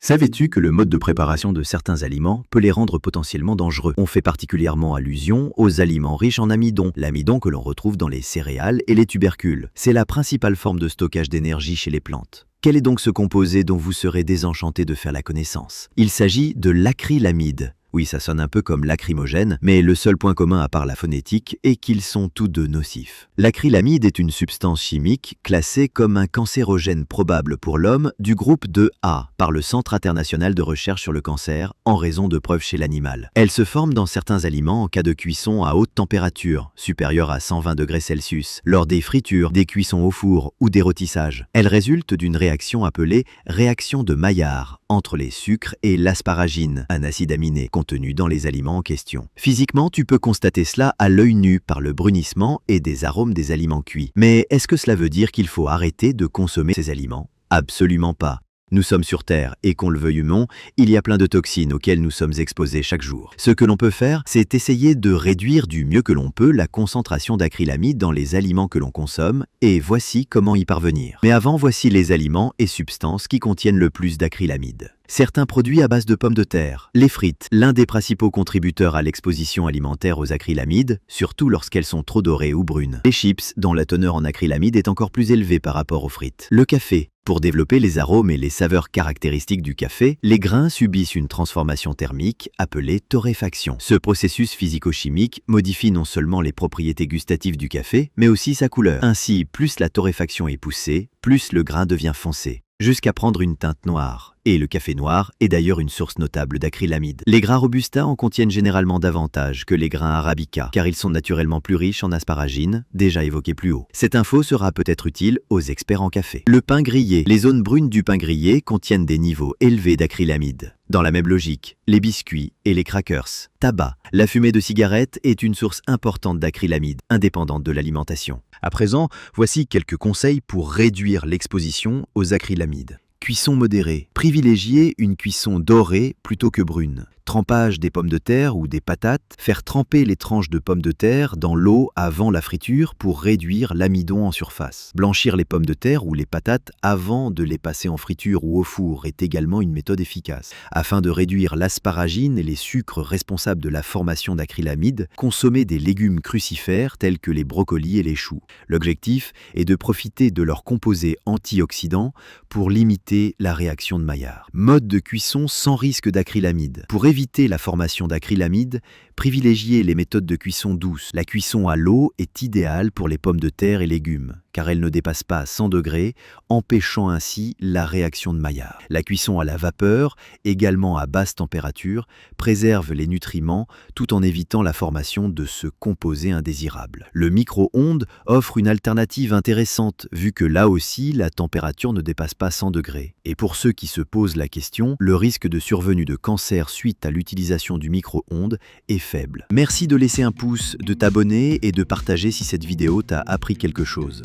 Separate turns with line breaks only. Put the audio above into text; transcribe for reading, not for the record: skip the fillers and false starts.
Savais-tu que le mode de préparation de certains aliments peut les rendre potentiellement dangereux? On fait particulièrement allusion aux aliments riches en amidon, l'amidon que l'on retrouve dans les céréales et les tubercules. C'est la principale forme de stockage d'énergie chez les plantes. Quel est donc ce composé dont vous serez désenchanté de faire la connaissance? Il s'agit de l'acrylamide. Oui, ça sonne un peu comme lacrymogène, mais le seul point commun à part la phonétique est qu'ils sont tous deux nocifs. L'acrylamide est une substance chimique classée comme un cancérogène probable pour l'homme du groupe 2A par le Centre international de recherche sur le cancer en raison de preuves chez l'animal. Elle se forme dans certains aliments en cas de cuisson à haute température, supérieure à 120 degrés Celsius, lors des fritures, des cuissons au four ou des rôtissages. Elle résulte d'une réaction appelée réaction de Maillard entre les sucres et l'asparagine, un acide aminé contenu dans les aliments en question. Physiquement, tu peux constater cela à l'œil nu par le brunissement et des arômes des aliments cuits. Mais est-ce que cela veut dire qu'il faut arrêter de consommer ces aliments? Absolument pas. Nous sommes sur Terre et qu'on le veuille ou non, il y a plein de toxines auxquelles nous sommes exposés chaque jour. Ce que l'on peut faire, c'est essayer de réduire du mieux que l'on peut la concentration d'acrylamide dans les aliments que l'on consomme, et voici comment y parvenir. Mais avant, voici les aliments et substances qui contiennent le plus d'acrylamide. Certains produits à base de pommes de terre. Les frites, l'un des principaux contributeurs à l'exposition alimentaire aux acrylamides, surtout lorsqu'elles sont trop dorées ou brunes. Les chips, dont la teneur en acrylamide est encore plus élevée par rapport aux frites. Le café. Pour développer les arômes et les saveurs caractéristiques du café, les grains subissent une transformation thermique appelée torréfaction. Ce processus physico-chimique modifie non seulement les propriétés gustatives du café, mais aussi sa couleur. Ainsi, plus la torréfaction est poussée, plus le grain devient foncé, jusqu'à prendre une teinte noire. Et le café noir est d'ailleurs une source notable d'acrylamide. Les grains robusta en contiennent généralement davantage que les grains arabica, car ils sont naturellement plus riches en asparagine, déjà évoqué plus haut. Cette info sera peut-être utile aux experts en café. Le pain grillé. Les zones brunes du pain grillé contiennent des niveaux élevés d'acrylamide. Dans la même logique, les biscuits et les crackers. Tabac. La fumée de cigarette est une source importante d'acrylamide, indépendante de l'alimentation. À présent, voici quelques conseils pour réduire l'exposition aux acrylamides. Cuisson modérée. Privilégiez une cuisson dorée plutôt que brune. Trempage des pommes de terre ou des patates. Faire tremper les tranches de pommes de terre dans l'eau avant la friture pour réduire l'amidon en surface. Blanchir les pommes de terre ou les patates avant de les passer en friture ou au four est également une méthode efficace. Afin de réduire l'asparagine et les sucres responsables de la formation d'acrylamide, consommez des légumes crucifères tels que les brocolis et les choux. L'objectif est de profiter de leurs composés antioxydants pour limiter la réaction de Maillard. Mode de cuisson sans risque d'acrylamide. Pour éviter la formation d'acrylamide, privilégiez les méthodes de cuisson douce. La cuisson à l'eau est idéale pour les pommes de terre et légumes, car elle ne dépasse pas 100 degrés, empêchant ainsi la réaction de Maillard. La cuisson à la vapeur, également à basse température, préserve les nutriments tout en évitant la formation de ce composé indésirable. Le micro-ondes offre une alternative intéressante, vu que là aussi la température ne dépasse pas 100 degrés. Et pour ceux qui se posent la question, le risque de survenue de cancer suite à l'utilisation du micro-ondes est faible. Merci de laisser un pouce, de t'abonner et de partager si cette vidéo t'a appris quelque chose.